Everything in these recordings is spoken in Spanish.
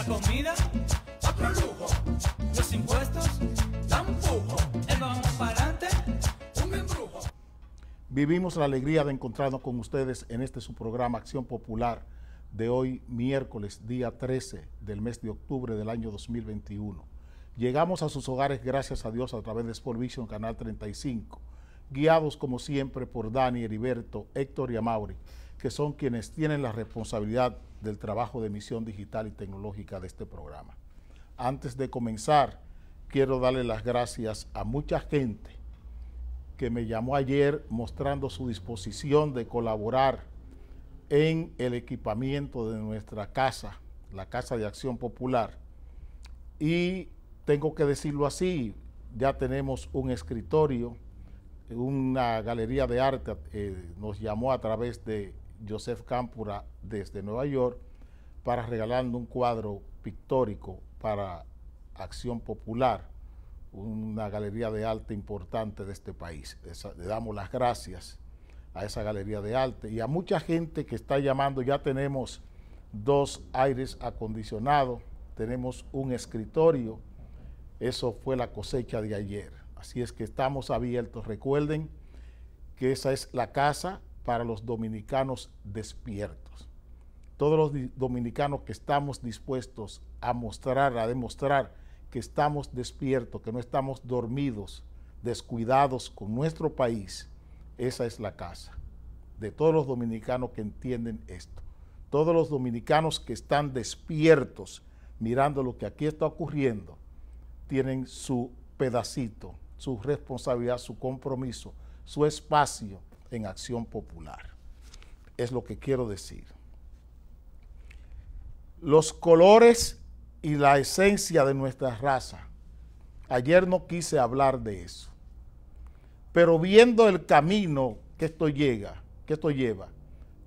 La comida, otro lujo. Los impuestos, dan pujo. El vamos para adelante, un embrujo. Vivimos la alegría de encontrarnos con ustedes en este su programa Acción Popular de hoy, miércoles, día 13 del mes de octubre del año 2021. Llegamos a sus hogares, gracias a Dios, a través de Sport Vision, Canal 35, guiados como siempre por Dani, Heriberto, Héctor y Amaury, que son quienes tienen la responsabilidad del trabajo de emisión digital y tecnológica de este programa. Antes de comenzar, quiero darle las gracias a mucha gente que me llamó ayer mostrando su disposición de colaborar en el equipamiento de nuestra casa, la Casa de Acción Popular. Y tengo que decirlo así, ya tenemos un escritorio, una galería de arte nos llamó a través de Joseph Cámpora desde Nueva York para regalarnos un cuadro pictórico para Acción Popular, una galería de arte importante de este país. Le damos las gracias a esa galería de arte y a mucha gente que está llamando. Ya tenemos 2 aires acondicionados, tenemos un escritorio. Eso fue la cosecha de ayer. Así es que estamos abiertos. Recuerden que esa es la casa para los dominicanos despiertos. Todos los dominicanos que estamos dispuestos a demostrar que estamos despiertos, que no estamos dormidos, descuidados con nuestro país, esa es la casa de todos los dominicanos que entienden esto. Todos los dominicanos que están despiertos mirando lo que aquí está ocurriendo, tienen su pedacito, su responsabilidad, su compromiso, su espacio en Acción Popular. Es lo que quiero decir. Los colores y la esencia de nuestra raza. Ayer no quise hablar de eso, pero viendo el camino que esto lleva,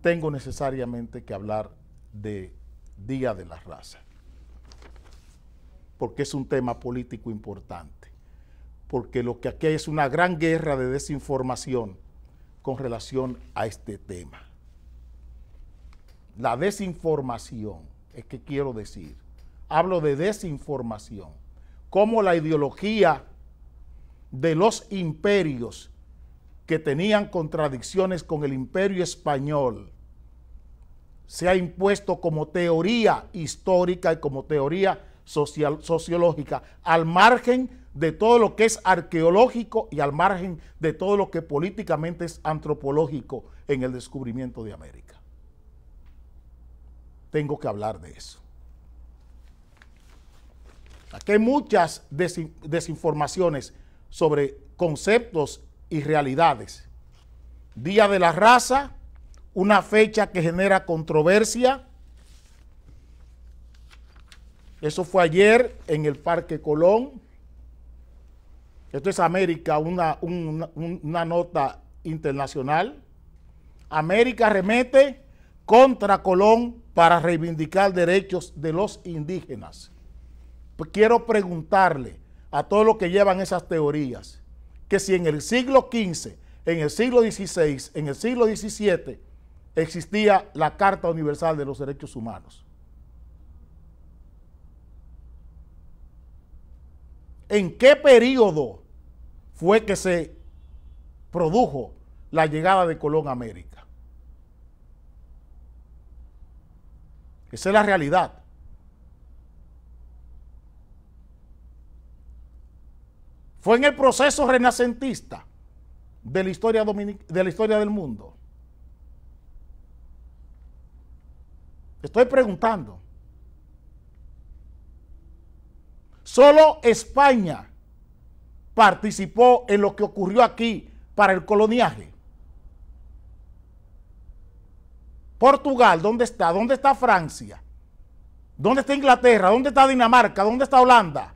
tengo necesariamente que hablar de Día de la Raza, porque es un tema político importante, porque lo que aquí hay es una gran guerra de desinformación con relación a este tema. La desinformación, es que quiero decir, hablo de desinformación, como la ideología de los imperios que tenían contradicciones con el imperio español se ha impuesto como teoría histórica y como teoría sociológica, al margen de todo lo que es arqueológico y al margen de todo lo que políticamente es antropológico en el descubrimiento de América. Tengo que hablar de eso. Aquí hay muchas desinformaciones sobre conceptos y realidades. Día de la Raza, una fecha que genera controversia. Eso fue ayer en el Parque Colón. Esto es América, una nota internacional. América arremete contra Colón para reivindicar derechos de los indígenas. Pues quiero preguntarle a todos los que llevan esas teorías, que si en el siglo XV, en el siglo XVI, en el siglo XVII, existía la Carta Universal de los Derechos Humanos. ¿En qué periodo fue que se produjo la llegada de Colón a América? Esa es la realidad. Fue en el proceso renacentista de la historia del mundo. Estoy preguntando. Solo España participó en lo que ocurrió aquí para el coloniaje. Portugal, ¿dónde está? ¿Dónde está Francia? ¿Dónde está Inglaterra? ¿Dónde está Dinamarca? ¿Dónde está Holanda?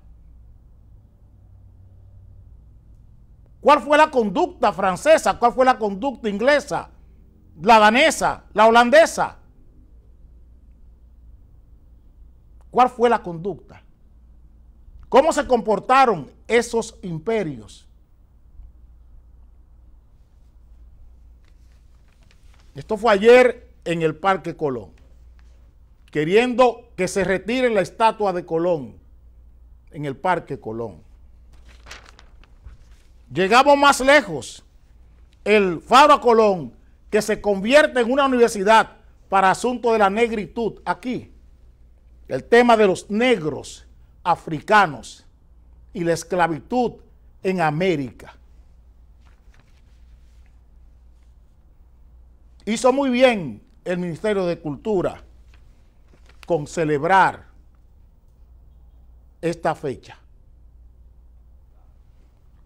¿Cuál fue la conducta francesa? ¿Cuál fue la conducta inglesa? ¿La danesa? ¿La holandesa? ¿Cuál fue la conducta? ¿Cómo se comportaron esos imperios? Esto fue ayer en el Parque Colón. queriendo que se retire la estatua de Colón en el Parque Colón. Llegamos más lejos. El Faro Colón, que se convierte en una universidad para asuntos de la negritud aquí. El tema de los negros africanos y la esclavitud en América. Hizo muy bien el Ministerio de Cultura con celebrar esta fecha.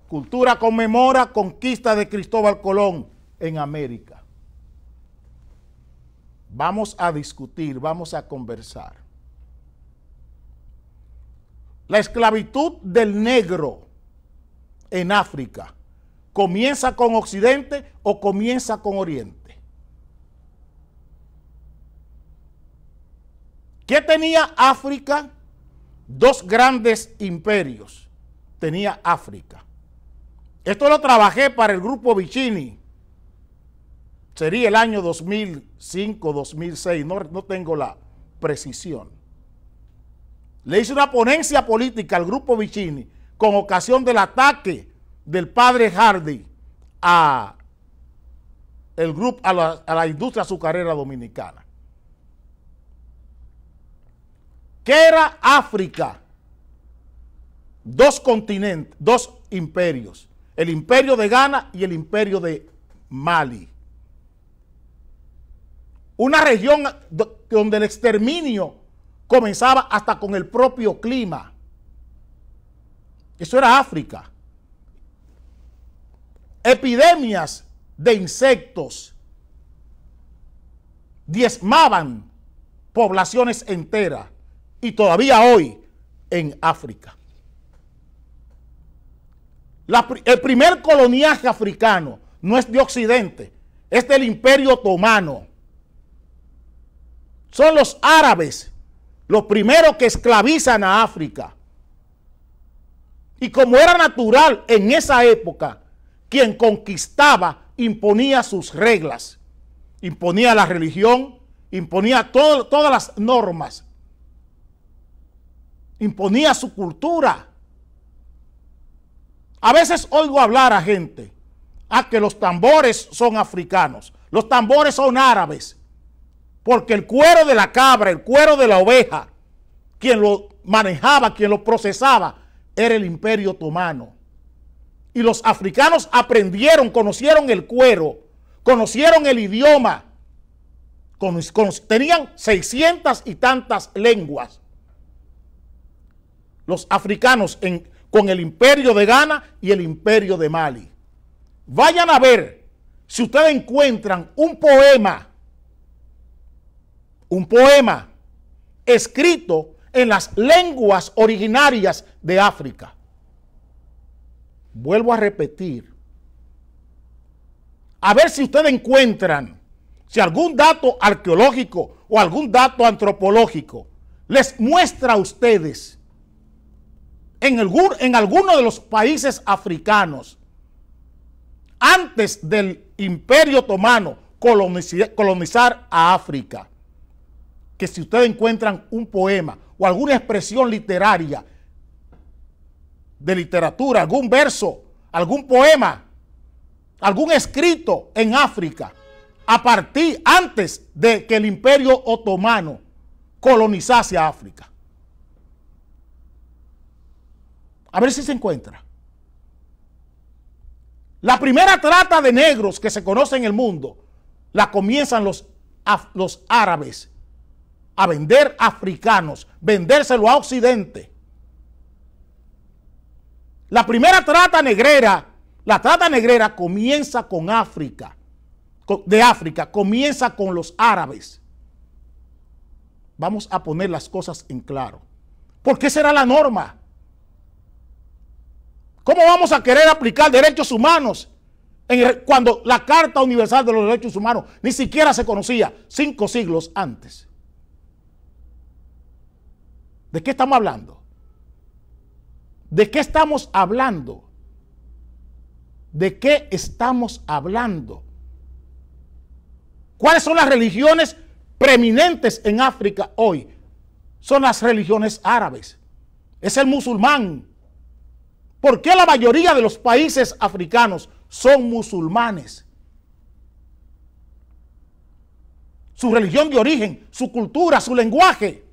Cultura conmemora conquista de Cristóbal Colón en América. Vamos a discutir, vamos a conversar. La esclavitud del negro en África, ¿comienza con Occidente o comienza con Oriente? ¿Qué tenía África? Dos grandes imperios tenía África. Esto lo trabajé para el grupo Vicini. Sería el año 2005, 2006, no tengo la precisión. Le hice una ponencia política al grupo Vicini con ocasión del ataque del padre Hardy a la industria azucarera dominicana. ¿Qué era África? Dos continentes, dos imperios. El imperio de Ghana y el imperio de Mali. Una región donde el exterminio comenzaba hasta con el propio clima. Eso era África. Epidemias de insectos diezmaban poblaciones enteras y todavía hoy en África. El primer coloniaje africano no es de Occidente, es del Imperio Otomano. Son los árabes los primeros que esclavizan a África. Y como era natural en esa época, quien conquistaba imponía sus reglas, imponía la religión, imponía todas las normas, imponía su cultura. A veces oigo hablar a gente que los tambores son africanos, los tambores son árabes, porque el cuero de la cabra, el cuero de la oveja, quien lo manejaba, quien lo procesaba, era el Imperio Otomano. Y los africanos aprendieron, conocieron el cuero, conocieron el idioma, tenían 600 y tantas lenguas. Los africanos con el imperio de Ghana y el imperio de Mali. Vayan a ver si ustedes encuentran un poema escrito en las lenguas originarias de África. Vuelvo a repetir. A ver si ustedes encuentran, si algún dato arqueológico o algún dato antropológico les muestra a ustedes en alguno de los países africanos, antes del Imperio Otomano colonizar a África, que si ustedes encuentran un poema o alguna expresión literaria, de literatura, algún verso, algún poema, algún escrito en África, antes de que el Imperio Otomano colonizase a África. A ver si se encuentra. La primera trata de negros que se conoce en el mundo la comienzan los árabes a vender africanos, vendérselo a Occidente. La primera trata negrera comienza con África, comienza con los árabes. Vamos a poner las cosas en claro. ¿Por qué será la norma? ¿Cómo vamos a querer aplicar derechos humanos cuando la Carta Universal de los Derechos Humanos ni siquiera se conocía 5 siglos antes? ¿De qué estamos hablando? ¿De qué estamos hablando? ¿De qué estamos hablando? ¿Cuáles son las religiones preeminentes en África hoy son las religiones árabes. Es el musulmán. ¿Por qué la mayoría de los países africanos son musulmanes? Su religión de origen, su cultura, su lenguaje.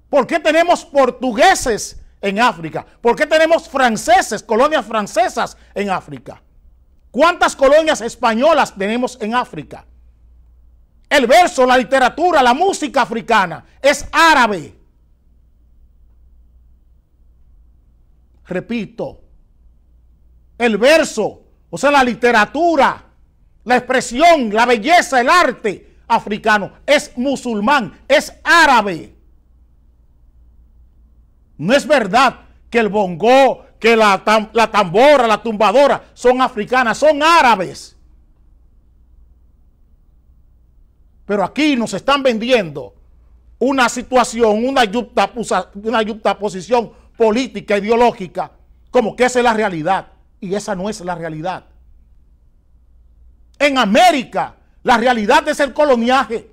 ¿Por qué tenemos portugueses en África? ¿Por qué tenemos franceses, colonias francesas en África? ¿Cuántas colonias españolas tenemos en África? El verso, la literatura, la música africana es árabe. Repito, el verso, o sea, la literatura, la expresión, la belleza, el arte africano es musulmán, es árabe. No es verdad que el bongó, que la tambora, la tumbadora son africanas, son árabes. Pero aquí nos están vendiendo una situación, una yuxtaposición política, ideológica, como que esa es la realidad. Y esa no es la realidad. En América, la realidad es el coloniaje.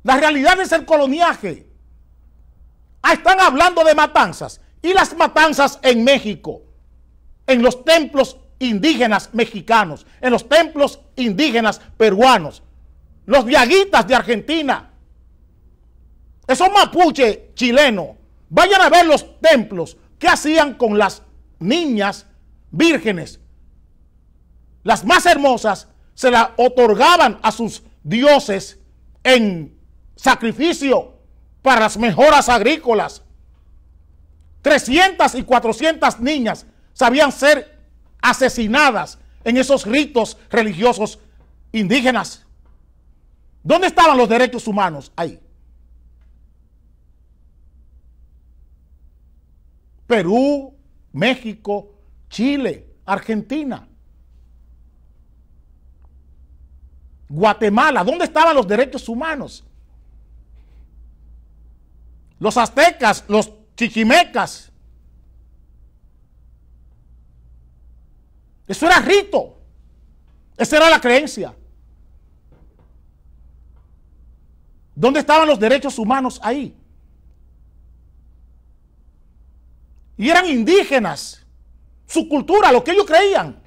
La realidad es el coloniaje. Están hablando de matanzas. Y las matanzas en México, en los templos indígenas mexicanos, en los templos indígenas peruanos, los diaguitas de Argentina, esos mapuches chilenos, vayan a ver los templos, ¿qué hacían con las niñas vírgenes? Las más hermosas se las otorgaban a sus dioses en sacrificio para las mejoras agrícolas. 300 y 400 niñas sabían ser asesinadas en esos ritos religiosos indígenas. ¿Dónde estaban los derechos humanos ahí? Perú, México, Chile, Argentina, Guatemala, ¿dónde estaban los derechos humanos? Los aztecas, los chichimecas. Eso era rito. Esa era la creencia. ¿Dónde estaban los derechos humanos ahí? Y eran indígenas. Su cultura, lo que ellos creían.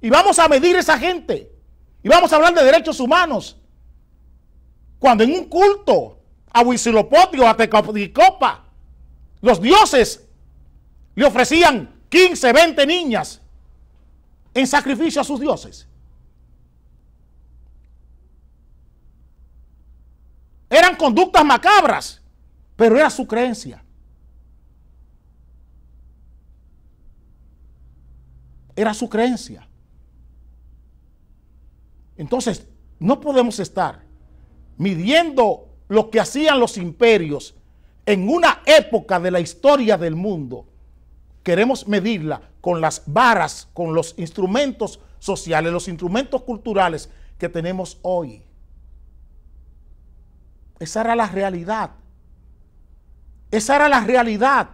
Y vamos a medir esa gente. Y vamos a hablar de derechos humanos. Cuando en un culto a Huitzilopochtli o a Tezcatlipoca, los dioses le ofrecían 15, 20 niñas en sacrificio a sus dioses. Eran conductas macabras, pero era su creencia. Era su creencia. Entonces, no podemos estar midiendo lo que hacían los imperios en una época de la historia del mundo. Queremos medirla con las varas, con los instrumentos sociales, los instrumentos culturales que tenemos hoy. Esa era la realidad. Esa era la realidad.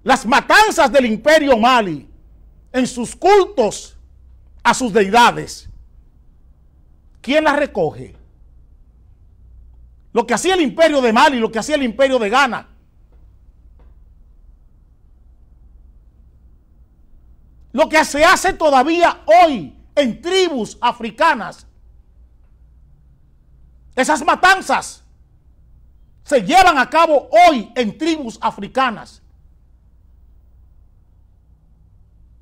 Las matanzas del imperio Mali en sus cultos a sus deidades. ¿Quién las recoge? Lo que hacía el imperio de Mali, lo que hacía el imperio de Ghana. Lo que se hace todavía hoy en tribus africanas. Esas matanzas se llevan a cabo hoy en tribus africanas.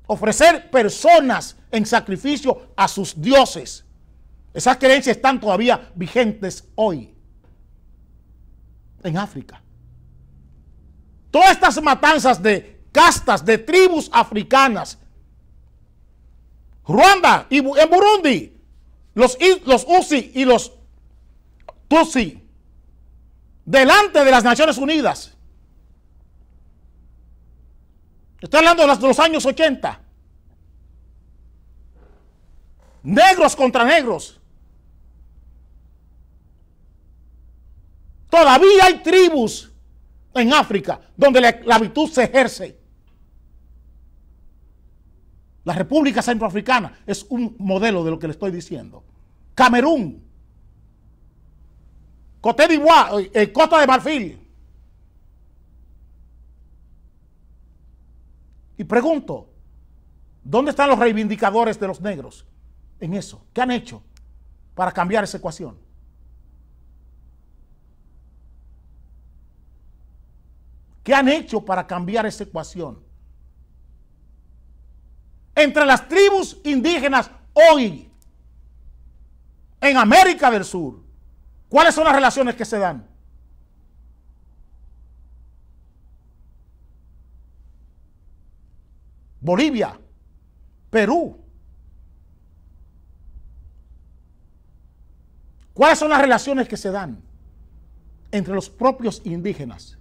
Ofrecer personas en sacrificio a sus dioses. Esas creencias están todavía vigentes hoy en África. Todas estas matanzas de castas, de tribus africanas, Ruanda y en Burundi, los Husi y los Tutsi, delante de las Naciones Unidas. Estoy hablando de los años 80. Negros contra negros. Todavía hay tribus en África donde la esclavitud se ejerce. La República Centroafricana es un modelo de lo que le estoy diciendo. Camerún, Cote d'Ivoire, Costa de Marfil. Y pregunto, ¿dónde están los reivindicadores de los negros en eso? ¿Qué han hecho para cambiar esa ecuación? ¿Qué han hecho para cambiar esa ecuación? Entre las tribus indígenas hoy en América del Sur, ¿cuáles son las relaciones que se dan? Bolivia, Perú. ¿Cuáles son las relaciones que se dan entre los propios indígenas?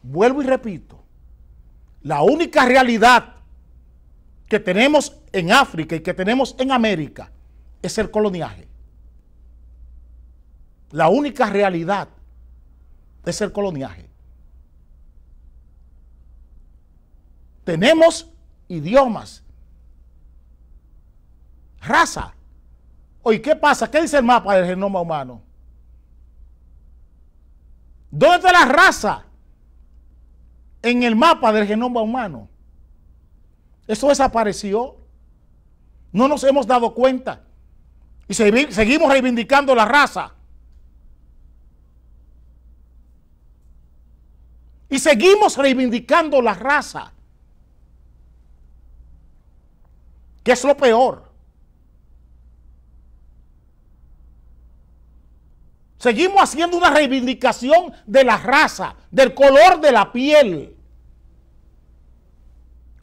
Vuelvo y repito, la única realidad que tenemos en África y que tenemos en América es el coloniaje. La única realidad es el coloniaje. Tenemos idiomas, raza. Oye, ¿qué pasa? ¿Qué dice el mapa del genoma humano? ¿Dónde está la raza en el mapa del genoma humano? Eso desapareció. No nos hemos dado cuenta. Y seguimos reivindicando la raza. Y seguimos reivindicando la raza. ¿Qué es lo peor? Seguimos haciendo una reivindicación de la raza, del color de la piel,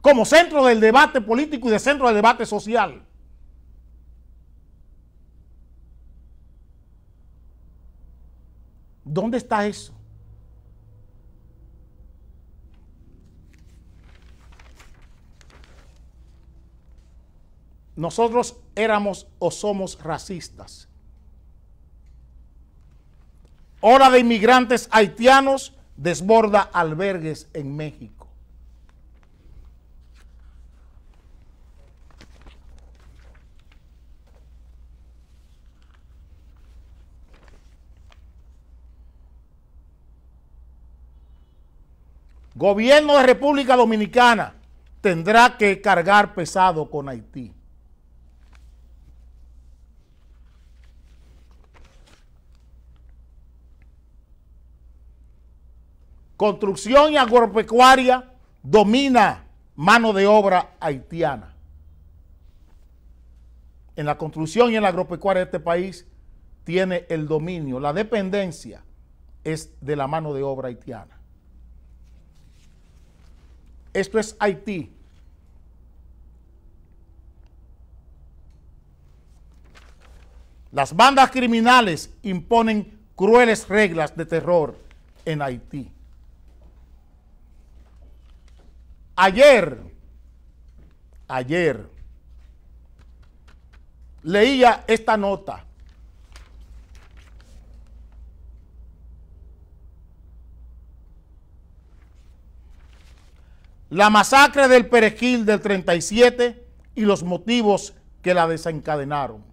como centro del debate político y de centro del debate social. ¿Dónde está eso? Nosotros éramos o somos racistas. Ola de inmigrantes haitianos desborda albergues en México. Gobierno de República Dominicana tendrá que cargar pesado con Haití. Construcción y agropecuaria domina mano de obra haitiana. En la construcción y en la agropecuaria de este país tiene el dominio, la dependencia es de la mano de obra haitiana. Esto es Haití. Las bandas criminales imponen crueles reglas de terror en Haití. Ayer leía esta nota. La masacre del Perejil del 37 y los motivos que la desencadenaron.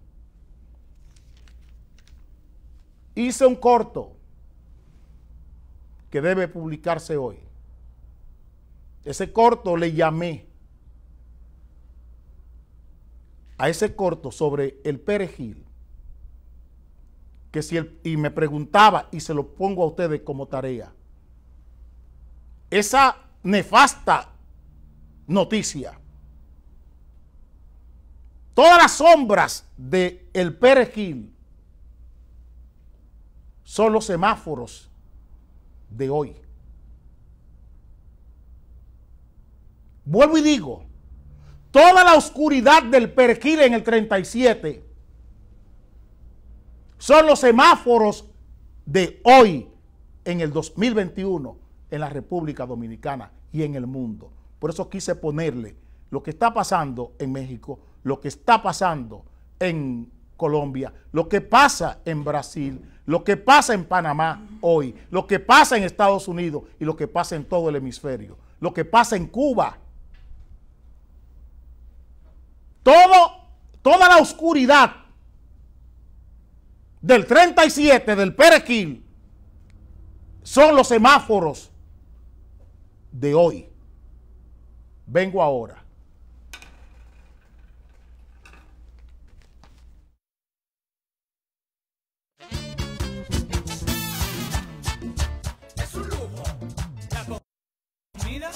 Hice un corto que debe publicarse hoy. Ese corto le llamé a ese corto sobre el Perejil, que si y me preguntaba, y se lo pongo a ustedes como tarea, esa nefasta noticia, todas las sombras de el Perejil son los semáforos de hoy. Vuelvo y digo, toda la oscuridad del Perejil en el 37 son los semáforos de hoy en el 2021 en la República Dominicana y en el mundo. Por eso quise ponerle lo que está pasando en México, lo que está pasando en Colombia, lo que pasa en Brasil, lo que pasa en Panamá hoy, lo que pasa en Estados Unidos y lo que pasa en todo el hemisferio, lo que pasa en Cuba. Toda la oscuridad del 37 del Perejil son los semáforos de hoy. Vengo ahora. Es un lujo. La comida,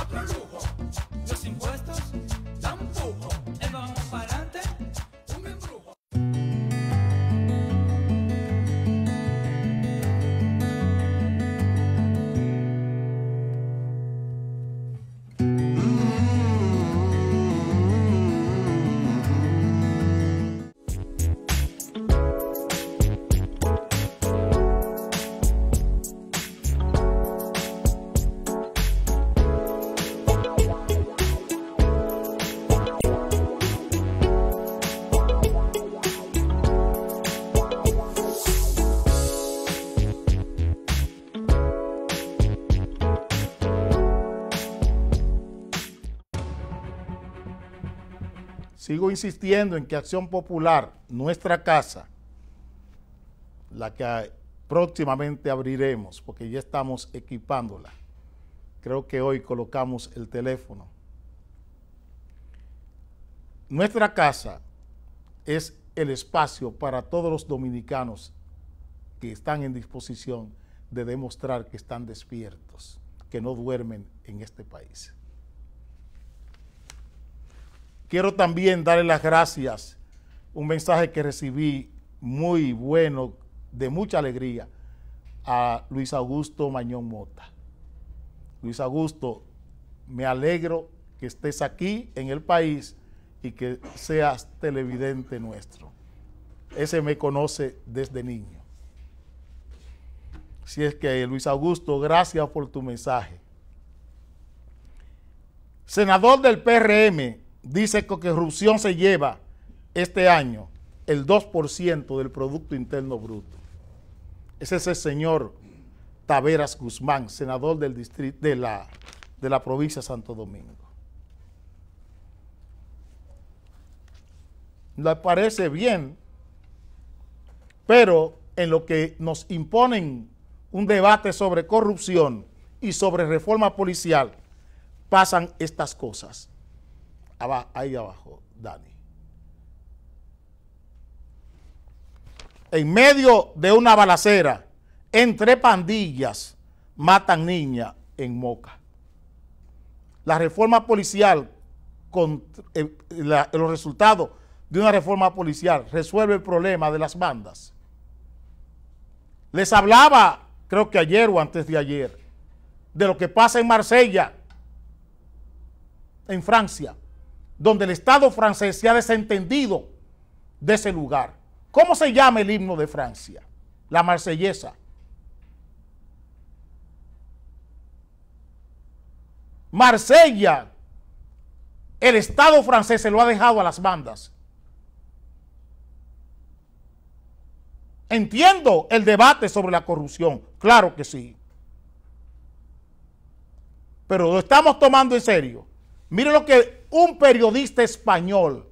otro lujo. Los impuestos dan pujo. El vamos para adelante, un embrujo. Sigo insistiendo en que Acción Popular, nuestra casa, la que próximamente abriremos, porque ya estamos equipándola. Creo que hoy colocamos el teléfono. Nuestra casa es el espacio para todos los dominicanos que están en disposición de demostrar que están despiertos, que no duermen en este país. Quiero también darle las gracias, un mensaje que recibí muy bueno, de mucha alegría, a Luis Augusto Mañón Mota. Luis Augusto, me alegro que estés aquí en el país y que seas televidente nuestro. Ese me conoce desde niño. Si es que, Luis Augusto, gracias por tu mensaje. Senador del PRM dice que corrupción se lleva este año el 2% del Producto Interno Bruto. Ese es el señor Taveras Guzmán, senador del distrito de la provincia de Santo Domingo. Le parece bien, pero en lo que nos imponen un debate sobre corrupción y sobre reforma policial, pasan estas cosas. Ahí abajo, Dani. En medio de una balacera, entre pandillas, matan niñas en Moca. La reforma policial, los resultados de una reforma policial, resuelve el problema de las bandas. Les hablaba, creo que ayer o antes de ayer, de lo que pasa en Marsella, en Francia, donde el Estado francés se ha desentendido de ese lugar. ¿Cómo se llama el himno de Francia? La marsellesa. Marsella, el Estado francés se lo ha dejado a las bandas. Entiendo el debate sobre la corrupción, claro que sí. Pero lo estamos tomando en serio. Mire lo que un periodista español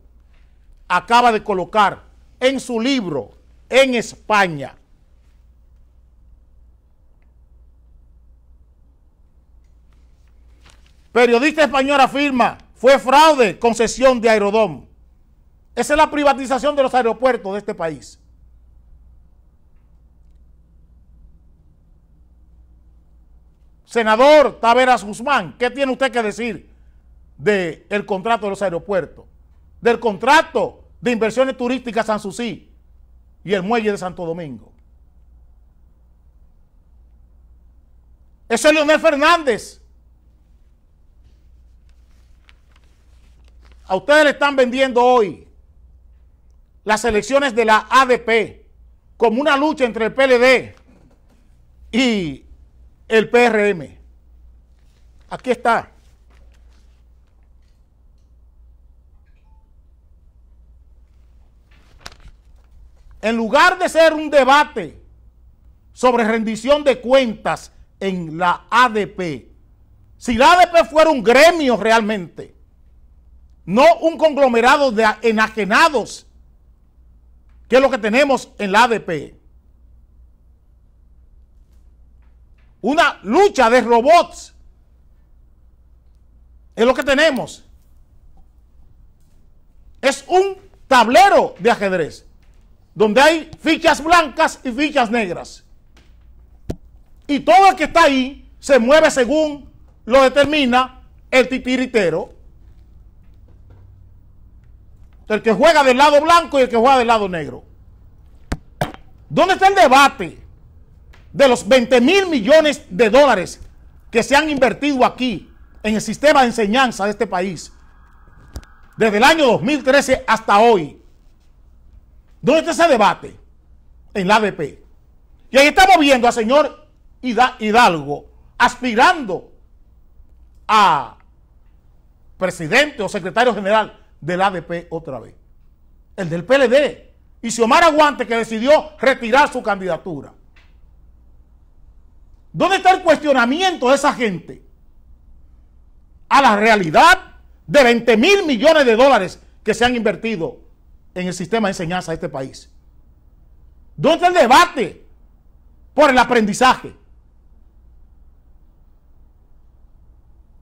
acaba de colocar en su libro en España. Periodista español afirma, fue fraude concesión de Aerodom. Esa es la privatización de los aeropuertos de este país. Senador Taveras Guzmán, ¿qué tiene usted que decir del contrato de los aeropuertos? Del contrato de inversiones turísticas Sanssouci y el muelle de Santo Domingo. Eso es Leonel Fernández. A ustedes le están vendiendo hoy las elecciones de la ADP como una lucha entre el PLD y el PRM. Aquí está. en lugar de ser un debate sobre rendición de cuentas en la ADP, si la ADP fuera un gremio realmente, no un conglomerado de enajenados, que es lo que tenemos en la ADP, una lucha de robots, es lo que tenemos. Es un tablero de ajedrez, donde hay fichas blancas y fichas negras. Y todo el que está ahí se mueve según lo determina el titiritero. El que juega del lado blanco y el que juega del lado negro. ¿Dónde está el debate de los 20.000 millones de dólares que se han invertido aquí en el sistema de enseñanza de este país desde el año 2013 hasta hoy? ¿Dónde está ese debate? En la ADP. Y ahí estamos viendo al señor Hidalgo aspirando a presidente o secretario general del ADP otra vez. El del PLD. Y Xiomara Guante, que decidió retirar su candidatura. ¿Dónde está el cuestionamiento de esa gente a la realidad de 20.000 millones de dólares que se han invertido en el sistema de enseñanza de este país? ¿Dónde está el debate por el aprendizaje?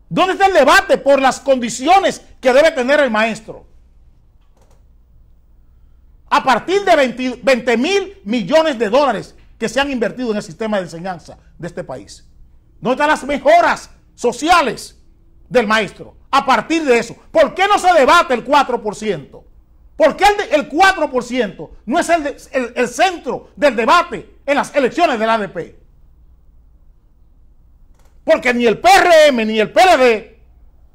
¿Dónde está el debate por las condiciones que debe tener el maestro? A partir de 20.000 millones de dólares que se han invertido en el sistema de enseñanza de este país. ¿Dónde están las mejoras sociales del maestro? A partir de eso, ¿por qué no se debate el 4%? ¿Por qué el 4% no es el centro del debate en las elecciones del ADP? Porque ni el PRM ni el PLD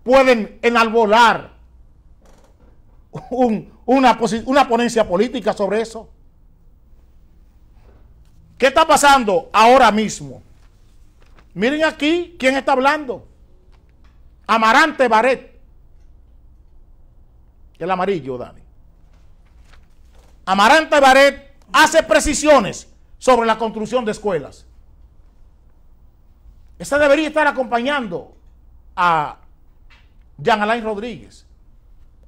pueden enarbolar una ponencia política sobre eso. ¿Qué está pasando ahora mismo? Miren aquí quién está hablando. Amarante Barret. El amarillo, Dani. Amarante Barret hace precisiones sobre la construcción de escuelas. Esa debería estar acompañando a Jean Alain Rodríguez.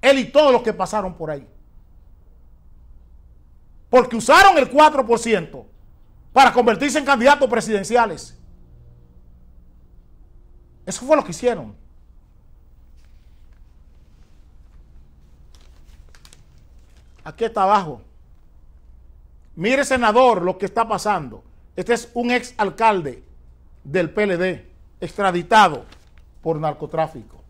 Él y todos los que pasaron por ahí. Porque usaron el 4% para convertirse en candidatos presidenciales. Eso fue lo que hicieron. Aquí está abajo. Mire, senador, lo que está pasando. Este es un ex alcalde del PLD, extraditado por narcotráfico.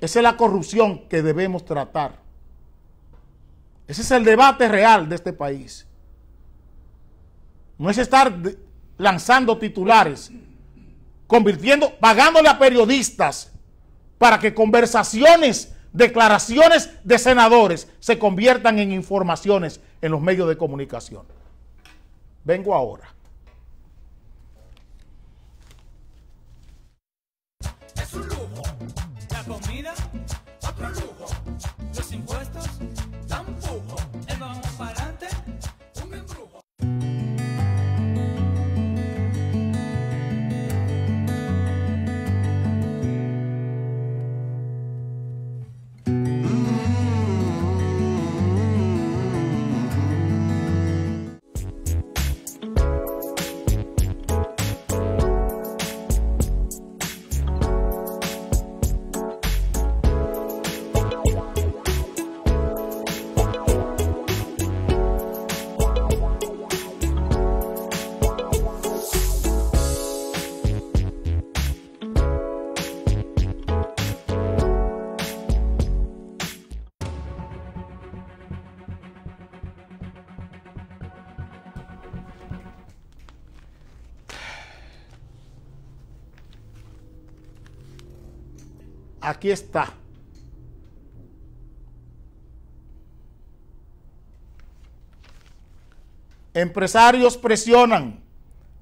Esa es la corrupción que debemos tratar. Ese es el debate real de este país. No es estar lanzando titulares, pagándole a periodistas para que conversaciones, declaraciones de senadores se conviertan en informaciones en los medios de comunicación. Vengo ahora. Es un lujo. La comida, otro lujo. Los impuestos, tampoco. El vamos para adelante, un embrujo. Aquí está. Empresarios presionan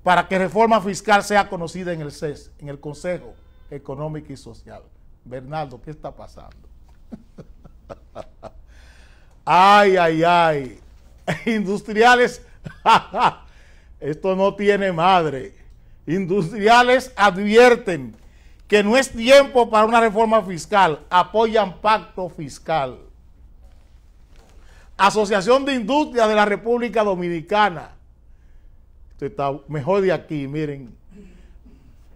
para que reforma fiscal sea conocida en el CES, en el Consejo Económico y Social. Bernardo, ¿qué está pasando? Ay, ay, ay. Industriales, esto no tiene madre. Industriales advierten que no es tiempo para una reforma fiscal, apoyan pacto fiscal. Asociación de Industrias de la República Dominicana, esto está mejor de aquí, miren.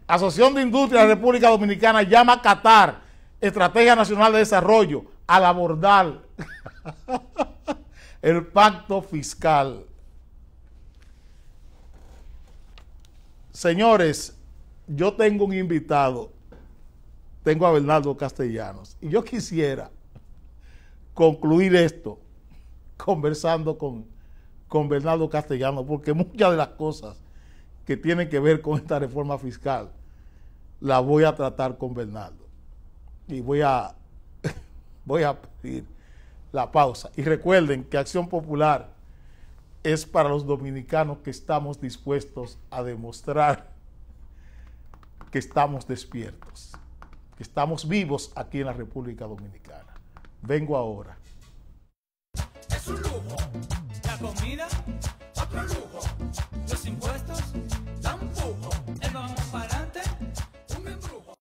Asociación de Industrias de la República Dominicana llama a Qatar, Estrategia Nacional de Desarrollo, al abordar el pacto fiscal. Señores, yo tengo un invitado, tengo a Bernardo Castellanos, y yo quisiera concluir esto conversando con Bernardo Castellanos, porque muchas de las cosas que tienen que ver con esta reforma fiscal las voy a tratar con Bernardo. Y voy a pedir la pausa. Y recuerden que Acción Popular es para los dominicanos que estamos dispuestos a demostrar que estamos despiertos, que estamos vivos aquí en la República Dominicana. Vengo ahora. Es un lujo, la comida, otro lujo, los impuestos dan pujo, el vamos para adelante, un embrujo.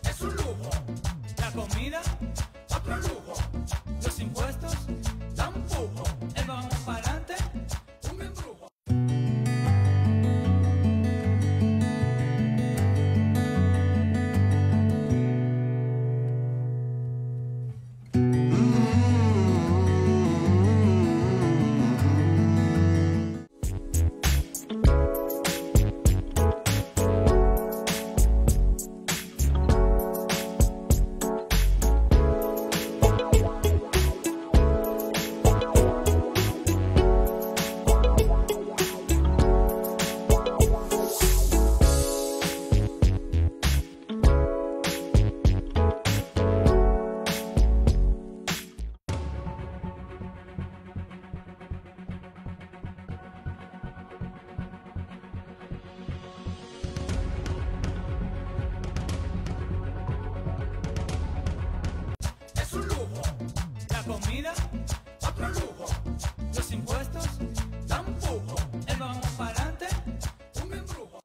Es un lujo, la comida, otro lujo, los impuestos dan pujo, el vamos para adelante, un embrujo. Es un lujo, la comida, otro lujo, los impuestos dan pujo, el vamos para adelante, un embrujo.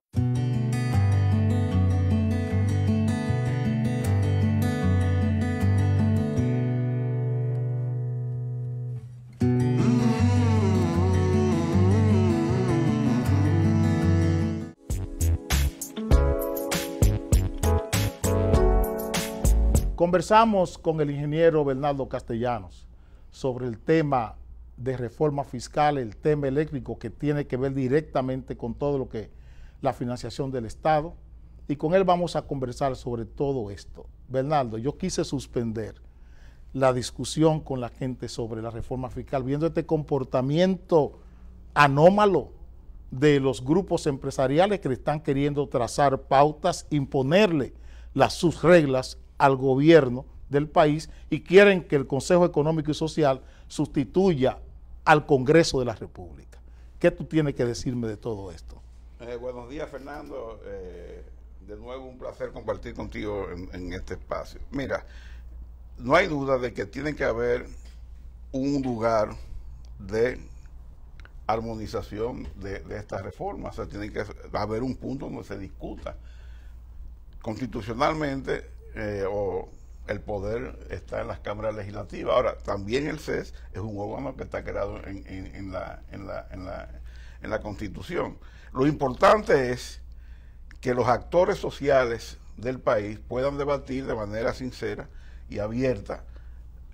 Conversamos con el ingeniero Bernardo Castellanos sobre el tema de reforma fiscal, el tema eléctrico que tiene que ver directamente con todo lo que la financiación del Estado, y con él vamos a conversar sobre todo esto. Bernardo, yo quise suspender la discusión con la gente sobre la reforma fiscal, viendo este comportamiento anómalo de los grupos empresariales que le están queriendo trazar pautas, imponerle sus reglas al gobierno del país y quieren que el Consejo Económico y Social sustituya al Congreso de la República. ¿Qué tú tienes que decirme de todo esto? Buenos días, Fernando. De nuevo un placer compartir contigo en este espacio. Mira, no hay duda de que tiene que haber un lugar de armonización de esta reforma. O sea, tiene que haber un punto donde se discuta constitucionalmente o el poder está en las cámaras legislativas. Ahora, también el CES es un órgano que está creado en la Constitución. Lo importante es que los actores sociales del país puedan debatir de manera sincera y abierta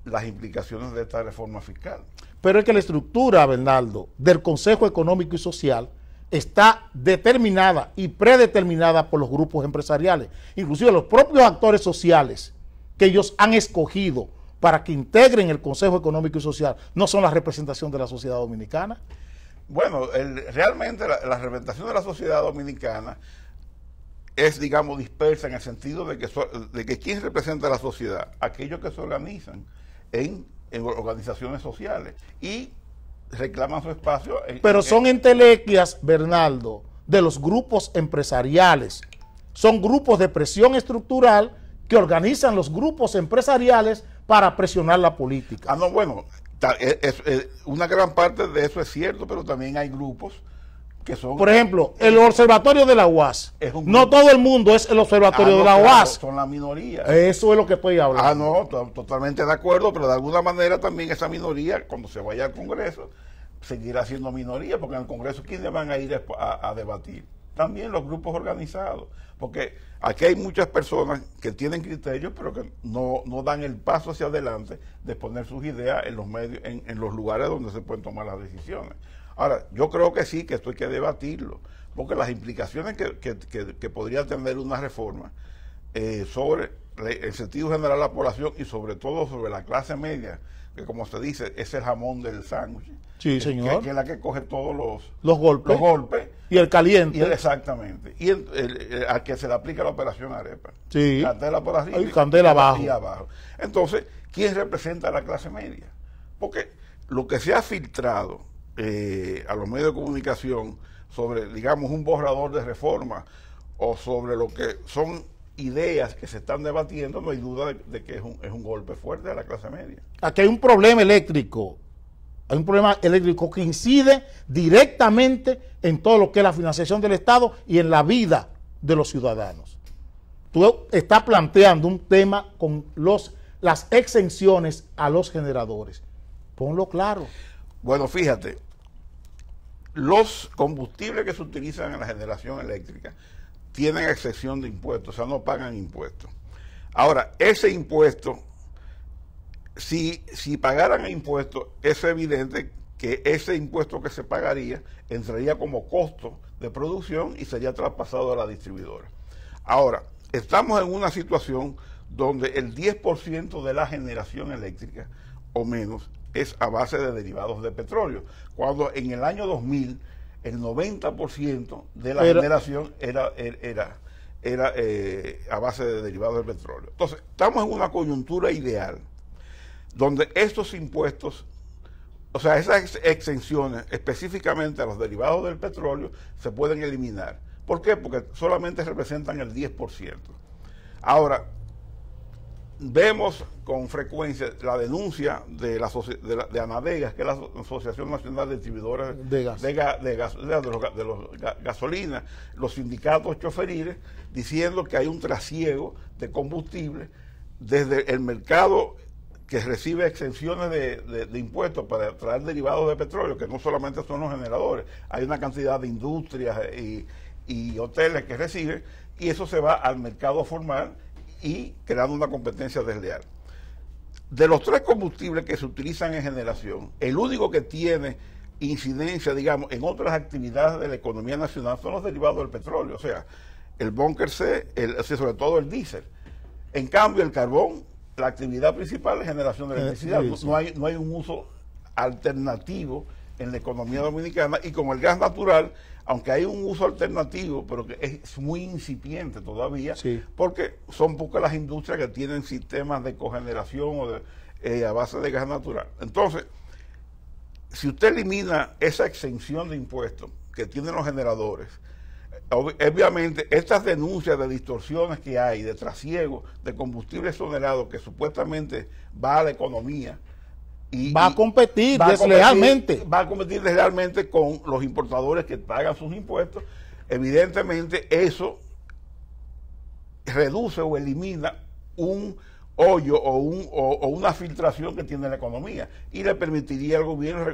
las implicaciones de esta reforma fiscal. Pero es que la estructura, Bernardo, del Consejo Económico y Social está determinada y predeterminada por los grupos empresariales, inclusive los propios actores sociales que ellos han escogido para que integren el Consejo Económico y Social, no son la representación de la sociedad dominicana. Bueno, realmente la representación de la sociedad dominicana es, digamos, dispersa en el sentido de que ¿quién representa a la sociedad? Aquellos que se organizan en organizaciones sociales y reclaman su espacio. Pero son entelequias, Bernardo, de los grupos empresariales. Son grupos de presión estructural que organizan los grupos empresariales para presionar la política. Ah, no, bueno, una gran parte de eso es cierto, pero también hay grupos que son... Por ejemplo, el observatorio de la UAS. No todo el mundo es el observatorio de la UAS. Son la minoría. Eso es lo que estoy hablando. Ah, no, totalmente de acuerdo, pero de alguna manera también esa minoría, cuando se vaya al Congreso, seguirá siendo minoría, porque en el Congreso, ¿quiénes van a ir a debatir? También los grupos organizados, porque aquí hay muchas personas que tienen criterios, pero que no dan el paso hacia adelante de poner sus ideas en los medios, en los lugares donde se pueden tomar las decisiones. Ahora, yo creo que sí, que esto hay que debatirlo, porque las implicaciones que podría tener una reforma sobre el sentido general de la población y sobre todo sobre la clase media, que como se dice, es el jamón del sándwich. Sí, señor. Que es la que coge todos los golpes. Y el caliente. Exactamente. Y al que se le aplica la operación arepa. Sí. Candela por arriba y candela abajo. Y abajo. Entonces, ¿quién representa a la clase media? Porque lo que se ha filtrado a los medios de comunicación sobre, digamos, un borrador de reforma o sobre lo que son ideas que se están debatiendo, no hay duda de que es un golpe fuerte a la clase media. Aquí hay un problema eléctrico. Hay un problema eléctrico que incide directamente en todo lo que es la financiación del Estado y en la vida de los ciudadanos. Tú estás planteando un tema con las exenciones a los generadores. Ponlo claro. Bueno, fíjate, los combustibles que se utilizan en la generación eléctrica tienen excepción de impuestos, o sea, no pagan impuestos. Ahora, ese impuesto, si pagaran impuestos, es evidente que ese impuesto que se pagaría entraría como costo de producción y sería traspasado a la distribuidora. Ahora, estamos en una situación donde el 10% de la generación eléctrica o menos es a base de derivados de petróleo, cuando en el año 2000 el 90% de la generación era a base de derivados del petróleo. Entonces, estamos en una coyuntura ideal donde estos impuestos, o sea, esas exenciones específicamente a los derivados del petróleo se pueden eliminar. ¿Por qué? Porque solamente representan el 10%. Ahora, vemos con frecuencia la denuncia de ANADEGAS, que es la Asociación Nacional de Distribuidores de Gasolina, los sindicatos choferiles, diciendo que hay un trasiego de combustible desde el mercado que recibe exenciones de impuestos para traer derivados de petróleo, que no solamente son los generadores, hay una cantidad de industrias y hoteles que reciben, y eso se va al mercado formal y creando una competencia desleal. De los tres combustibles que se utilizan en generación, el único que tiene incidencia, digamos, en otras actividades de la economía nacional son los derivados del petróleo, o sea, el búnker C, sobre todo el diésel. En cambio, el carbón, la actividad principal es generación de electricidad. Sí. No hay un uso alternativo en la economía dominicana, y con el gas natural, aunque hay un uso alternativo, pero que es muy incipiente todavía, sí, porque son pocas las industrias que tienen sistemas de cogeneración o a base de gas natural. Entonces, si usted elimina esa exención de impuestos que tienen los generadores, obviamente estas denuncias de distorsiones que hay, de trasiego de combustible exonerado que supuestamente va a la economía, va a competir deslealmente. Va a competir deslealmente con los importadores que pagan sus impuestos. Evidentemente eso reduce o elimina un hoyo o una filtración que tiene la economía y le permitiría al gobierno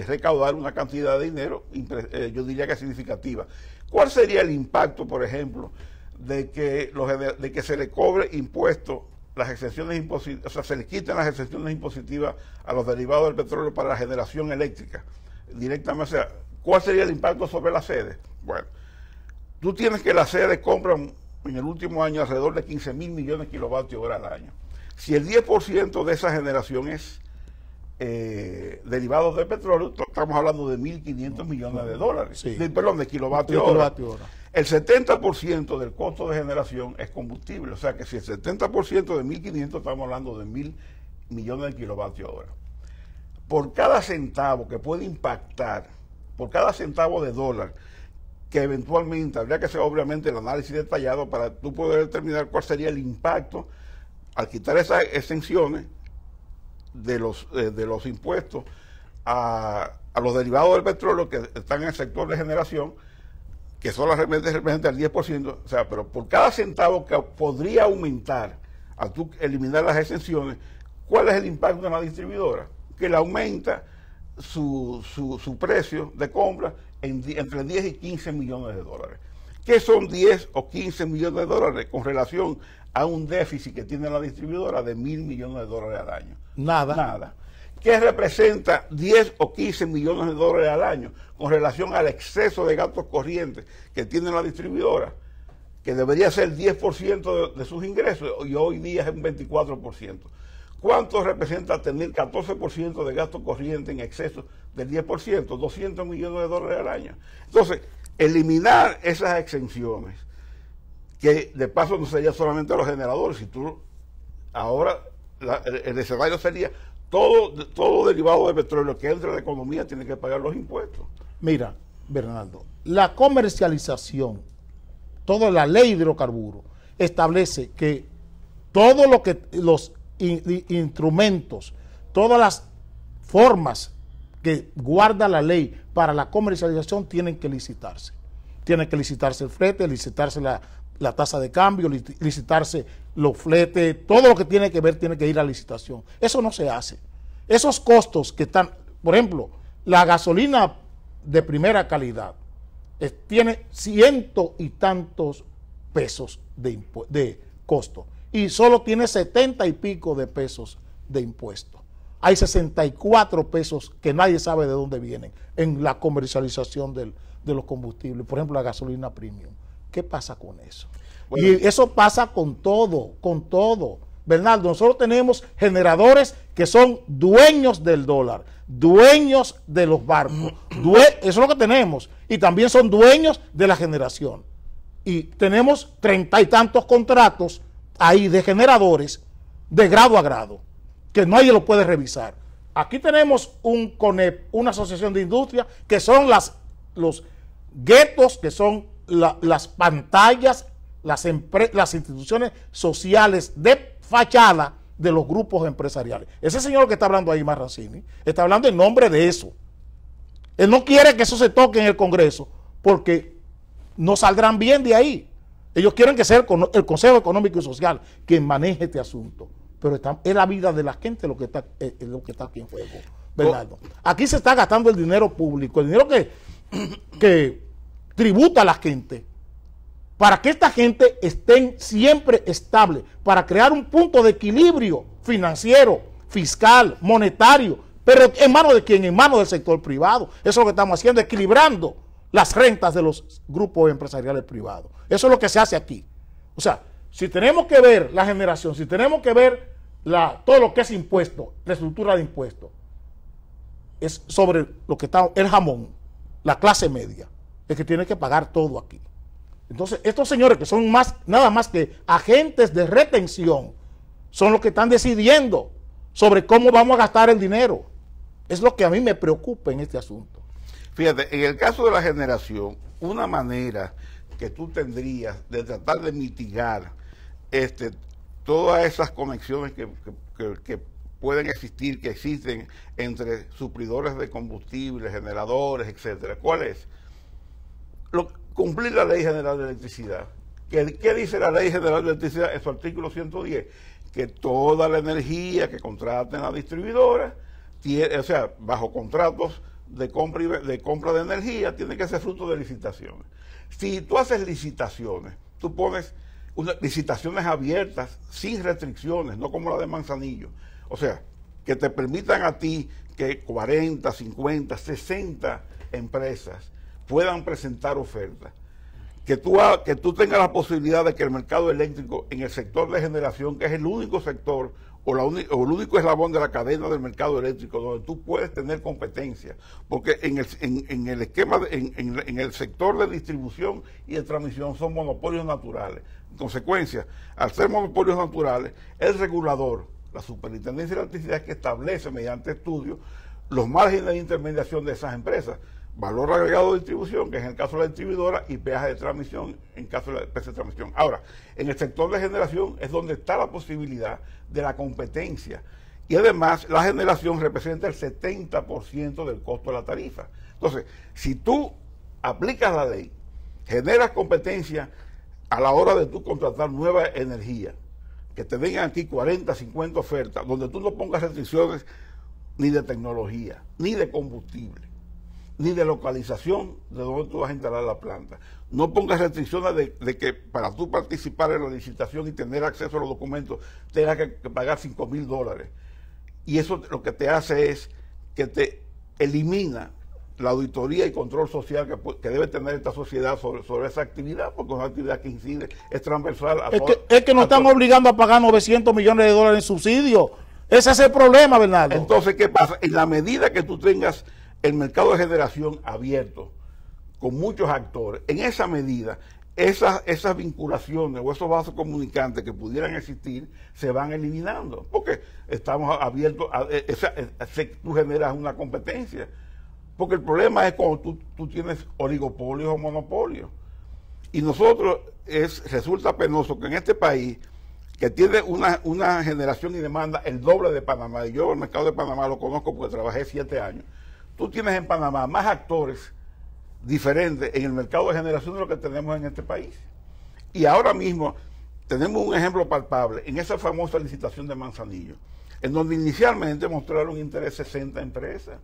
recaudar una cantidad de dinero, yo diría que significativa. ¿Cuál sería el impacto, por ejemplo, de que se le cobre impuesto las exenciones impositivas, o sea, se le quitan las exenciones impositivas a los derivados del petróleo para la generación eléctrica directamente, o sea, ¿cuál sería el impacto sobre las sedes? Bueno, tú tienes que las sedes compran en el último año alrededor de 15.000 millones de kilovatios hora al año. Si el 10% de esa generación es derivados del petróleo, estamos hablando de 1.500 millones de dólares, sí. de kilovatios hora. El 70% del costo de generación es combustible, o sea que si el 70% de 1.500, estamos hablando de 1.000 millones de kilovatios hora. Por cada centavo que puede impactar, por cada centavo de dólar, que eventualmente habría que hacer obviamente el análisis detallado para tú poder determinar cuál sería el impacto al quitar esas exenciones de los impuestos a los derivados del petróleo que están en el sector de generación, que solamente representa el 10%, o sea, pero por cada centavo que podría aumentar al tú eliminar las exenciones, ¿cuál es el impacto en la distribuidora? Que le aumenta su precio de compra entre 10 y 15 millones de dólares. ¿Qué son 10 o 15 millones de dólares con relación a un déficit que tiene la distribuidora de 1.000 millones de dólares al año? Nada. ¿Qué representa 10 o 15 millones de dólares al año con relación al exceso de gastos corrientes que tiene la distribuidora? Que debería ser 10% de sus ingresos y hoy día es un 24%. ¿Cuánto representa tener 14% de gasto corriente en exceso del 10%? 200 millones de dólares al año. Entonces, eliminar esas exenciones, que de paso no sería solamente a los generadores, si tú ahora el escenario sería todo derivado de petróleo que entra a la economía tiene que pagar los impuestos. Mira, Bernardo, la comercialización, toda la ley de hidrocarburos establece que todo lo que los instrumentos, todas las formas que guarda la ley para la comercialización tienen que licitarse. Tiene que licitarse el flete, licitarse la tasa de cambio, licitarse los fletes, todo lo que tiene que ver tiene que ir a licitación. Eso no se hace. Esos costos que están, por ejemplo, la gasolina de primera calidad tiene 100 y tantos pesos de costo y solo tiene 70 y pico de pesos de impuesto. Hay 64 pesos que nadie sabe de dónde vienen en la comercialización de los combustibles, por ejemplo la gasolina premium. ¿Qué pasa con eso? Bueno, y eso pasa con todo. Bernardo, nosotros tenemos generadores que son dueños del dólar, dueños de los barcos, eso es lo que tenemos, y también son dueños de la generación. Y tenemos 30 y tantos contratos ahí de generadores de grado a grado, que nadie lo puede revisar. Aquí tenemos un CONEP, una asociación de industria, que son los guetos, que son las pantallas, las instituciones sociales de fachada de los grupos empresariales. Ese señor que está hablando ahí, Marrancini, está hablando en nombre de eso. Él no quiere que eso se toque en el Congreso porque no saldrán bien de ahí. Ellos quieren que sea el Consejo Económico y Social quien maneje este asunto. Pero es la vida de la gente lo que está aquí en juego, Bernardo. Aquí se está gastando el dinero público, el dinero que tributa a la gente, para que esta gente esté siempre estable, para crear un punto de equilibrio financiero, fiscal, monetario, pero ¿en manos de quién? En manos del sector privado. Eso es lo que estamos haciendo, equilibrando las rentas de los grupos empresariales privados. Eso es lo que se hace aquí. O sea, si tenemos que ver la generación, si tenemos que ver todo lo que es impuesto, la estructura de impuestos, es sobre lo que está el jamón, la clase media, el que tiene que pagar todo aquí. Entonces, estos señores que son nada más que agentes de retención, son los que están decidiendo sobre cómo vamos a gastar el dinero. Es lo que a mí me preocupa en este asunto. Fíjate, en el caso de la generación, una manera que tú tendrías de tratar de mitigar todas esas conexiones que pueden existir, que existen entre suplidores de combustible, generadores, etcétera. ¿Cuál es? Cumplir la Ley General de Electricidad. ¿Qué dice la Ley General de Electricidad en su artículo 110? Que toda la energía que contraten la distribuidora, o sea, bajo contratos de compra de energía, tiene que ser fruto de licitaciones. Si tú haces licitaciones, tú pones licitaciones abiertas, sin restricciones, no como la de Manzanillo. O sea, que te permitan a ti que 40, 50, 60 empresas puedan presentar ofertas. Que tú tengas la posibilidad de que el mercado eléctrico en el sector de generación, que es el único sector o el único eslabón de la cadena del mercado eléctrico donde tú puedes tener competencia, porque en el esquema, en el sector de distribución y de transmisión son monopolios naturales. En consecuencia, al ser monopolios naturales, el regulador, la Superintendencia de Electricidad, es que establece mediante estudios los márgenes de intermediación de esas empresas. Valor agregado de distribución, que es en el caso de la distribuidora, y peaje de transmisión, en caso de la empresa de transmisión. Ahora, en el sector de generación es donde está la posibilidad de la competencia. Y además, la generación representa el 70% del costo de la tarifa. Entonces, si tú aplicas la ley, generas competencia a la hora de tú contratar nueva energía, que te vengan aquí 40, 50 ofertas, donde tú no pongas restricciones ni de tecnología, ni de combustible, ni de localización de donde tú vas a instalar la planta. No pongas restricciones de que para tú participar en la licitación y tener acceso a los documentos tengas que pagar $5,000. Y eso lo que te hace es que te elimina la auditoría y control social que debe tener esta sociedad sobre esa actividad, porque es una actividad que incide, es transversal a todo. Es que nos están obligando a pagar $900 millones en subsidios. Ese es el problema, Bernardo. Entonces, ¿qué pasa? En la medida que tú tengas el mercado de generación abierto, con muchos actores, en esa medida, esas vinculaciones o esos vasos comunicantes que pudieran existir se van eliminando, porque estamos abiertos tú generas una competencia. Porque el problema es cuando tú tienes oligopolios o monopolios. Y nosotros resulta penoso que en este país, que tiene una generación y demanda el doble de Panamá, y yo el mercado de Panamá lo conozco porque trabajé 7 años, tú tienes en Panamá más actores diferentes en el mercado de generación de lo que tenemos en este país. Y ahora mismo tenemos un ejemplo palpable en esa famosa licitación de Manzanillo, en donde inicialmente mostraron interés 60 empresas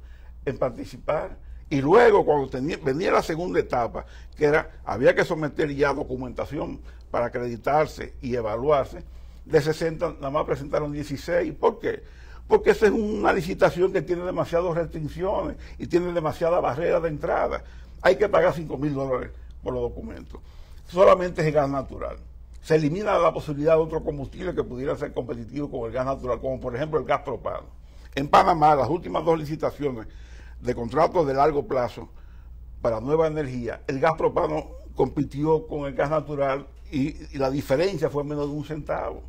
en participar, y luego cuando venía la segunda etapa, que había que someter ya documentación para acreditarse y evaluarse, de 60 nada más presentaron 16. ¿Por qué? Porque esa es una licitación que tiene demasiadas restricciones y tiene demasiadas barreras de entrada. Hay que pagar $5,000 por los documentos. Solamente es el gas natural. Se elimina la posibilidad de otro combustible que pudiera ser competitivo con el gas natural, como por ejemplo el gas propano. En Panamá, las últimas 2 licitaciones de contratos de largo plazo para nueva energía, el gas propano compitió con el gas natural y la diferencia fue menos de 1 centavo.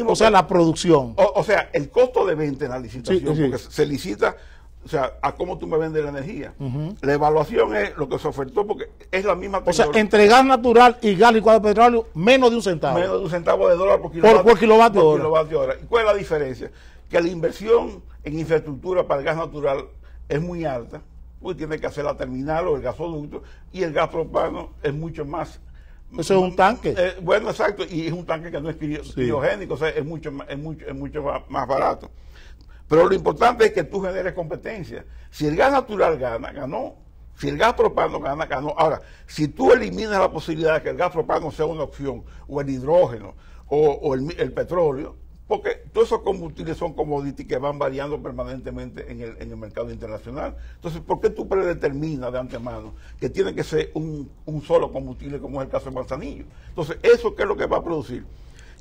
O sea, la producción. O sea, el costo de venta en la licitación, sí. Porque se licita, o sea, a cómo tú me vendes la energía. La evaluación es lo que se ofertó, porque es la misma tecnología. O sea, entre gas natural y gas licuado de petróleo, menos de 1 centavo. Menos de 1 centavo de dólar por kilovatio hora. ¿Y cuál es la diferencia? Que la inversión en infraestructura para el gas natural es muy alta, porque tiene que hacer la terminal o el gasoducto, y el gas propano es mucho más. Eso es un tanque. Bueno, exacto, y es un tanque que no es criogénico, o sea, es mucho más barato. Pero lo importante es que tú generes competencia. Si el gas natural gana, ganó. Si el gas propano gana, ganó. Ahora, si tú eliminas la posibilidad de que el gas propano sea una opción, o el hidrógeno, o el petróleo, porque todos esos combustibles son commodities que van variando permanentemente en el mercado internacional. Entonces, ¿por qué tú predeterminas de antemano que tiene que ser un solo combustible, como es el caso de Manzanillo? Entonces, ¿eso qué es lo que va a producir?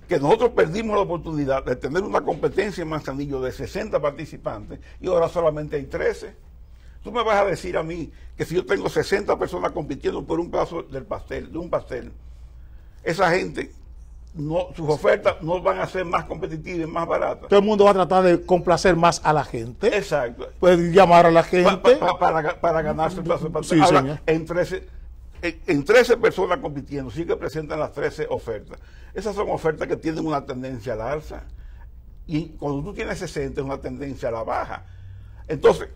Que nosotros perdimos la oportunidad de tener una competencia en Manzanillo de 60 participantes y ahora solamente hay 13. Tú me vas a decir a mí que si yo tengo 60 personas compitiendo por un pedazo de un pastel, esa gente, sus ofertas no van a ser más competitivas y más baratas. Todo el mundo va a tratar de complacer más a la gente. Exacto. Puede llamar a la gente. Para ganarse el pedazo de pastel. Sí, ahora, en 13 personas compitiendo, sí que presentan las 13 ofertas. Esas son ofertas que tienen una tendencia al alza. Y cuando tú tienes 60 es una tendencia a la baja. Entonces,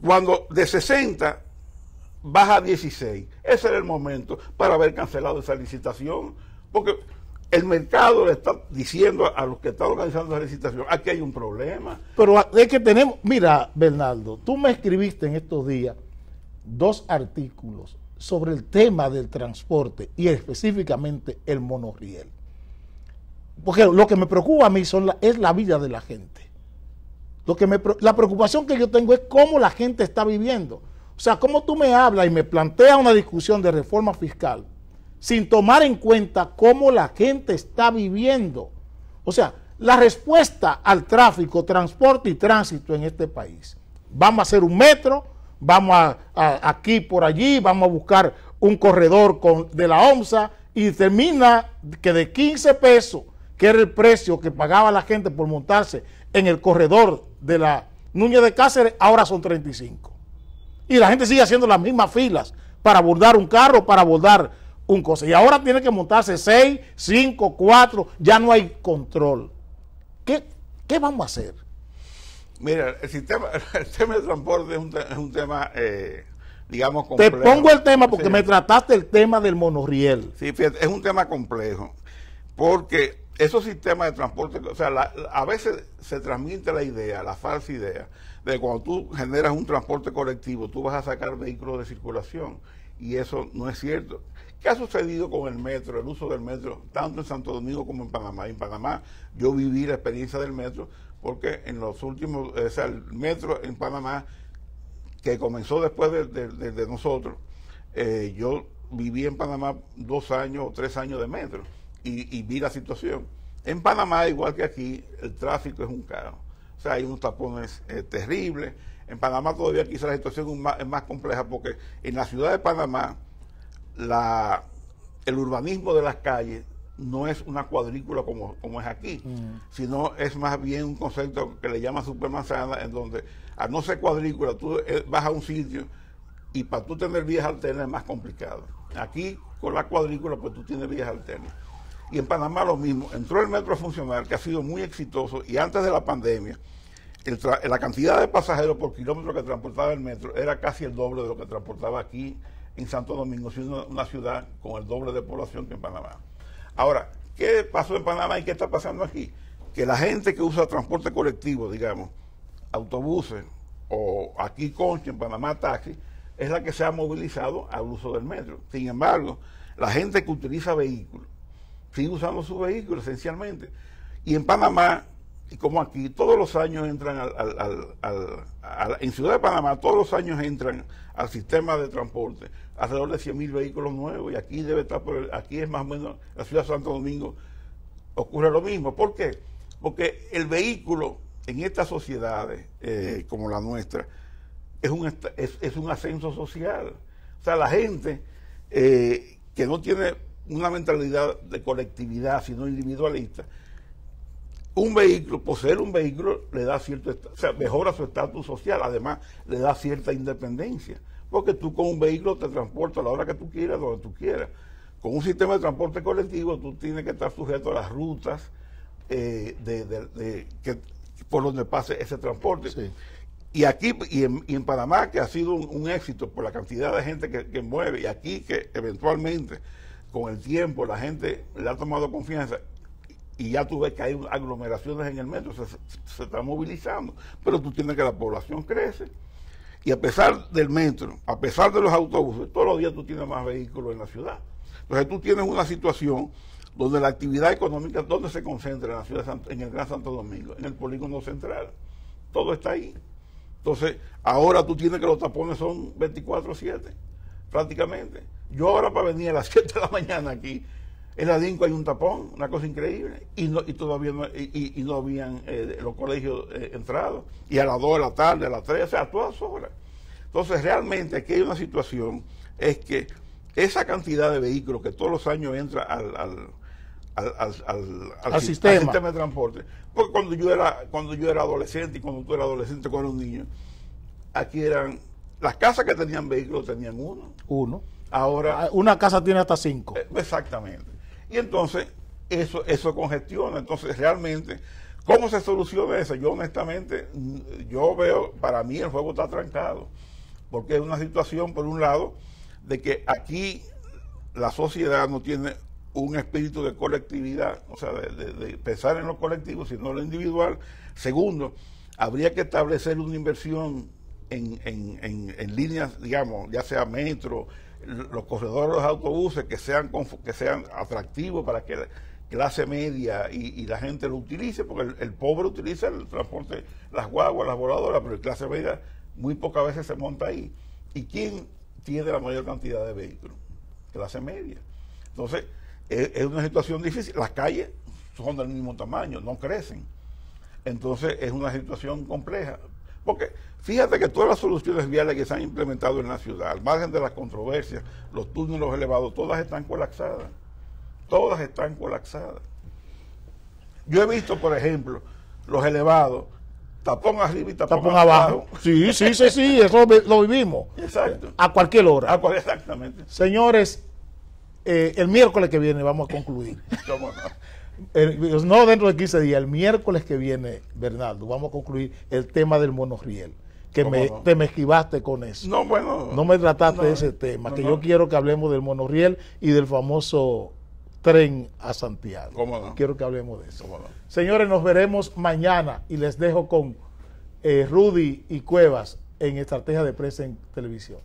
cuando de 60 baja a 16, ese era el momento para haber cancelado esa licitación. Porque el mercado le está diciendo a los que están organizando la licitación, aquí hay un problema. Pero es que tenemos, mira, Bernardo, tú me escribiste en estos días 2 artículos sobre el tema del transporte y específicamente el monorriel. Porque lo que me preocupa a mí es la vida de la gente. La preocupación que yo tengo es cómo la gente está viviendo. O sea, cómo tú me hablas y me planteas una discusión de reforma fiscal sin tomar en cuenta cómo la gente está viviendo. O sea, la respuesta al tráfico, transporte y tránsito en este país. Vamos a hacer un metro, vamos aquí por allí, vamos a buscar un corredor de la OMSA y termina que de 15 pesos, que era el precio que pagaba la gente por montarse en el corredor de la Núñez de Cáceres, ahora son 35. Y la gente sigue haciendo las mismas filas para abordar un carro, para abordar un cosa. Y ahora tiene que montarse 6, 5, 4, ya no hay control. ¿Qué vamos a hacer? Mira, el tema de transporte es un tema, digamos, complejo. Te pongo el tema porque sí, me trataste el tema del monorriel. Sí, fíjate, es un tema complejo, porque esos sistemas de transporte, o sea, a veces se transmite la idea, la falsa idea, de cuando tú generas un transporte colectivo, tú vas a sacar vehículos de circulación, y eso no es cierto. ¿Qué ha sucedido con el metro, el uso del metro, tanto en Santo Domingo como en Panamá? En Panamá yo viví la experiencia del metro, porque en los últimos, o sea, el metro en Panamá, que comenzó después de nosotros, yo viví en Panamá 2 años o 3 años de metro, y vi la situación. En Panamá, igual que aquí, el tráfico es un caos. O sea, hay unos tapones terribles. En Panamá todavía quizás la situación es más compleja, porque en la ciudad de Panamá el urbanismo de las calles no es una cuadrícula como es aquí, sino es más bien un concepto que le llaman supermanzana, en donde al no ser cuadrícula tú vas a un sitio y para tú tener vías alternas es más complicado. Aquí con la cuadrícula pues tú tienes vías alternas. Y en Panamá lo mismo, entró el metro a funcionar, que ha sido muy exitoso, y antes de la pandemia la cantidad de pasajeros por kilómetro que transportaba el metro era casi el doble de lo que transportaba aquí en Santo Domingo, siendo una ciudad con el doble de población que en Panamá. Ahora, ¿qué pasó en Panamá y qué está pasando aquí? Que la gente que usa transporte colectivo, digamos, autobuses, o aquí Concha, en Panamá taxi, es la que se ha movilizado al uso del metro. Sin embargo, la gente que utiliza vehículos sigue usando sus vehículos esencialmente. Y en Panamá, y como aquí, todos los años entran en Ciudad de Panamá, todos los años entran al sistema de transporte alrededor de 100.000 vehículos nuevos, y aquí debe estar aquí es más o menos, la ciudad de Santo Domingo ocurre lo mismo. ¿Por qué? Porque el vehículo en estas sociedades como la nuestra es un ascenso social. O sea, la gente que no tiene una mentalidad de colectividad, sino individualista, un vehículo, poseer un vehículo le da o sea, mejora su estatus social, además le da cierta independencia, porque tú con un vehículo te transportas a la hora que tú quieras, donde tú quieras. Con un sistema de transporte colectivo tú tienes que estar sujeto a las rutas por donde pase ese transporte. Sí. Y aquí, y en Panamá, que ha sido un éxito por la cantidad de gente que mueve, y aquí que eventualmente con el tiempo la gente le ha tomado confianza, y ya tú ves que hay aglomeraciones en el metro, se está movilizando, pero tú tienes que la población crece, y a pesar del metro, a pesar de los autobuses, todos los días tú tienes más vehículos en la ciudad. Entonces tú tienes una situación donde la actividad económica, ¿dónde se concentra en la ciudad en el Gran Santo Domingo? En el polígono central. Todo está ahí. Entonces, ahora tú tienes que los tapones son 24/7, prácticamente. Yo ahora para venir a las 7 de la mañana aquí, en la DINCO hay un tapón, una cosa increíble, y todavía no habían los colegios entrado, y a las 2 de la tarde, a las 3, o sea, a todas horas. Entonces, realmente aquí hay una situación, es que esa cantidad de vehículos que todos los años entra al sistema de transporte, porque cuando yo era adolescente, y cuando tú eras adolescente, cuando eras un niño, aquí eran, las casas que tenían vehículos tenían uno. Ahora una casa tiene hasta 5. Exactamente. Y entonces eso congestiona. Entonces realmente, ¿cómo se soluciona eso? Yo honestamente, yo veo, para mí el juego está trancado, porque es una situación, por un lado, de que aquí la sociedad no tiene un espíritu de colectividad, o sea, de pensar en lo colectivo, sino en lo individual. Segundo, habría que establecer una inversión en líneas, digamos, ya sea metro, los corredores de los autobuses que sean atractivos para que la clase media y la gente lo utilice, porque el pobre utiliza el transporte, las guaguas, las voladoras, pero la clase media muy pocas veces se monta ahí. ¿Y quién tiene la mayor cantidad de vehículos? Clase media. Entonces, es una situación difícil. Las calles son del mismo tamaño, no crecen. Entonces, es una situación compleja. Porque fíjate que todas las soluciones viales que se han implementado en la ciudad, al margen de las controversias, los túneles elevados, todas están colapsadas. Todas están colapsadas. Yo he visto, por ejemplo, los elevados, tapón arriba y tapón abajo. Sí, eso lo vivimos. Exacto. A cualquier hora. Exactamente. Señores, el miércoles que viene vamos a concluir. ¿Cómo no? No dentro de 15 días, el miércoles que viene, Bernardo, vamos a concluir el tema del monorriel. Que te me esquivaste con eso. No, bueno. No me trataste de ese tema, yo quiero que hablemos del monorriel y del famoso tren a Santiago. ¿Cómo no? Quiero que hablemos de eso. ¿Cómo no? Señores, nos veremos mañana y les dejo con Rudy y Cuevas en Estrategia de Prensa en Televisión.